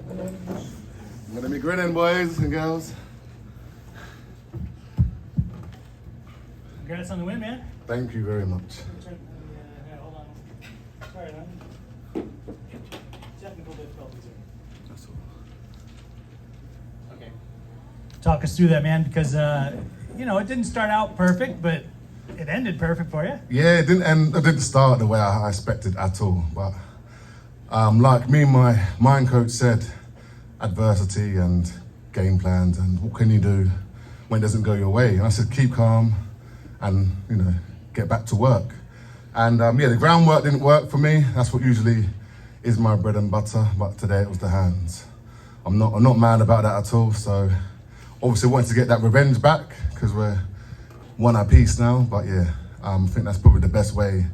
I'm gonna be grinning, boys and girls. Congrats on the win, man. Thank you very much. Hold on. Sorry, man. Technical difficulties here. That's all. Okay. Talk us through that, man, because it didn't start out perfect, but it ended perfect for you. Yeah, it didn't end. It didn't start the way I expected at all. But like me, my mind coach said, adversity and game plans, and what can you do when it doesn't go your way? And I said, keep calm, and get back to work. And the groundwork didn't work for me. That's what usually is my bread and butter. But today it was the hands. I'm not mad about that at all. So obviously wanted to get that revenge back because we're one apiece now. But yeah, I think that's probably the best way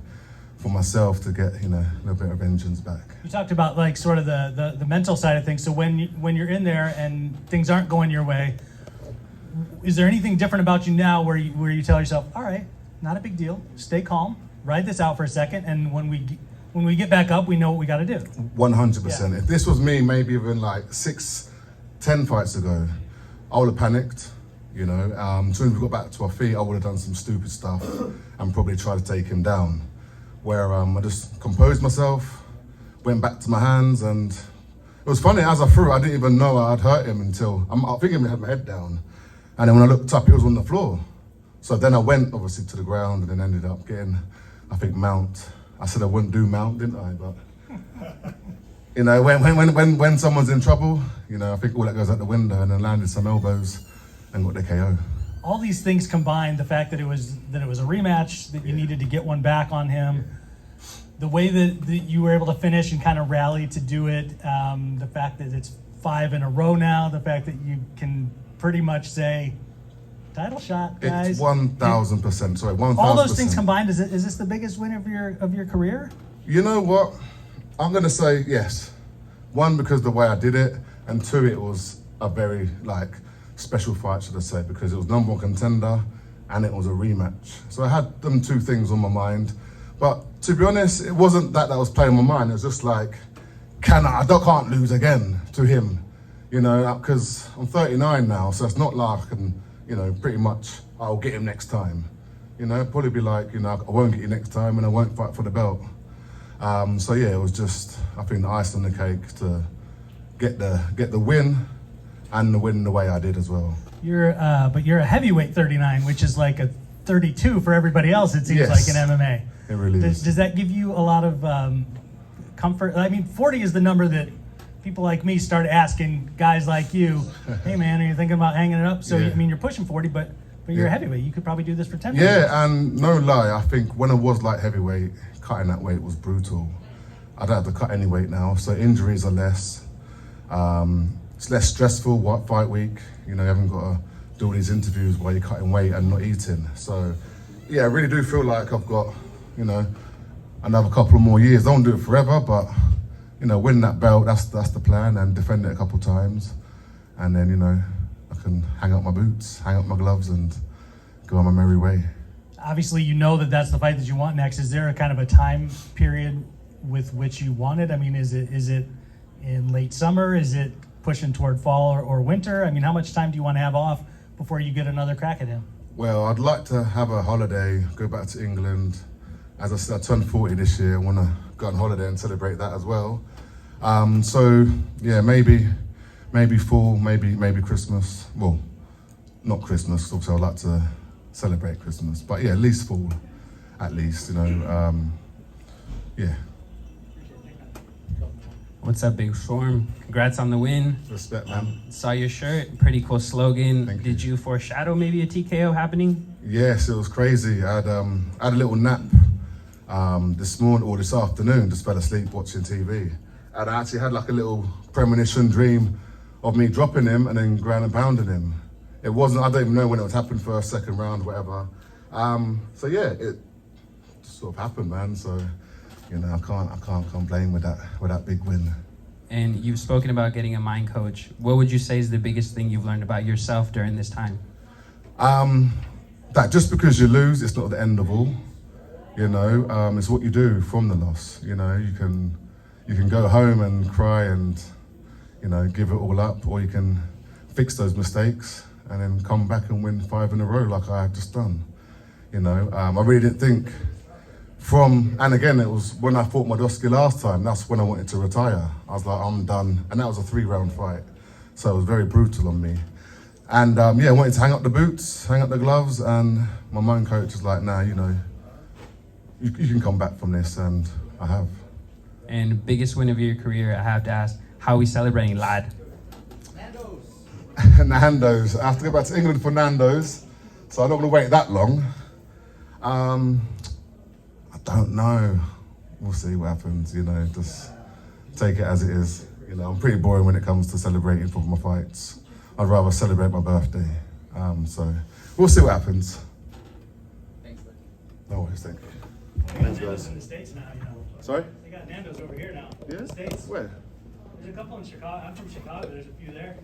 for myself to get a little bit of vengeance back. You talked about like sort of the mental side of things. So when you're in there and things aren't going your way, is there anything different about you now where you tell yourself, all right, not a big deal, stay calm, ride this out for a second, and when we get back up, we know what we got to do. 100%. If this was me, maybe even like 6-10 fights ago, I would have panicked. As soon as we got back to our feet, I would have done some stupid stuff and probably tried to take him down. Where I just composed myself, went back to my hands, and it was funny, as I threw, I didn't even know I'd hurt him until, I think I had my head down. And then when I looked up, he was on the floor. So then I went obviously to the ground and then ended up getting, I think, mount. I said I wouldn't do mount, didn't I? But when someone's in trouble, I think all that goes out the window, and then landed some elbows and got the KO. All these things combined, the fact that it was a rematch, that you needed to get one back on him, the way that you were able to finish and kind of rally to do it, the fact that it's 5 in a row now, the fact that you can pretty much say, title shot, guys. It's 1,000%. Sorry, 1,000%. All those things combined, is this the biggest win of your career? You know what? I'm gonna say yes. 1, because the way I did it, and 2, it was a very special fight, should I say, because it was #1 contender and it was a rematch. So I had them 2 things on my mind. But to be honest, it wasn't that was playing my mind. It was just like, I can't lose again to him, because I'm 39 now, so it's not like I can, pretty much, I'll get him next time. Probably be like, I won't get you next time and I won't fight for the belt. So yeah, it was just, I think, the ice on the cake to get the win, and the win the way I did as well. But you're a heavyweight 39, which is like a 32 for everybody else, it seems like in MMA. It really is. Does that give you a lot of comfort? I mean, 40 is the number that people like me start asking guys like you, hey man, are you thinking about hanging it up? So, I mean, you're pushing 40, but you're a heavyweight. You could probably do this for 10 years. Yeah, and no lie, I think when I was light heavyweight, cutting that weight was brutal. I don't have to cut any weight now, so injuries are less. It's less stressful fight week. You haven't got to do all these interviews while you're cutting weight and not eating. So, yeah, I really do feel like I've got, another couple more years. I don't do it forever, but, win that belt, that's the plan, and defend it a couple times. And then, I can hang up my boots, hang up my gloves, and go on my merry way. Obviously, that's the fight that you want next. Is there a kind of a time period with which you want it? I mean, is it in late summer? Is it pushing toward fall or winter? I mean, how much time do you want to have off before you get another crack at him? Well, I'd like to have a holiday, go back to England. As I said, I turned 40 this year. I want to go on holiday and celebrate that as well. So yeah, maybe fall, maybe Christmas. Well, not Christmas, obviously I'd like to celebrate Christmas, but yeah, at least fall, at least, yeah. What's up, Big Storm? Congrats on the win. Respect, man. Saw your shirt, pretty cool slogan. Thank you. Did you foreshadow maybe a TKO happening? Yes, it was crazy. I had a little nap this morning or this afternoon, just fell asleep watching TV. And I actually had like a little premonition dream of me dropping him and then ground and pounding him. It wasn't, I don't even know when it would happen, first, second round, whatever. So yeah, it just sort of happened, man. So, I can't complain with that big win. And you've spoken about getting a mind coach. What would you say is the biggest thing you've learned about yourself during this time? That just because you lose, it's not the end of all. It's what you do from the loss. You can go home and cry and, give it all up, or you can fix those mistakes and then come back and win 5 in a row like I have just done. I really didn't think and again, it was when I fought Modowski last time, that's when I wanted to retire. I was like, I'm done. And that was a 3-round fight. So it was very brutal on me. And I wanted to hang up the boots, hang up the gloves, and my mind coach was like, nah, you can come back from this, and I have. And biggest win of your career, I have to ask, how are we celebrating, lad? Nando's. I have to go back to England for Nando's, so I'm not going to wait that long. I don't know. We'll see what happens, just take it as it is. I'm pretty boring when it comes to celebrating for my fights. I'd rather celebrate my birthday. So we'll see what happens. Thanks, bud. No worries, thank you. They got Nando's in the States now, Sorry? They got Nando's over here now. Yeah? In the States. Where? There's a couple in Chicago. I'm from Chicago. There's a few there.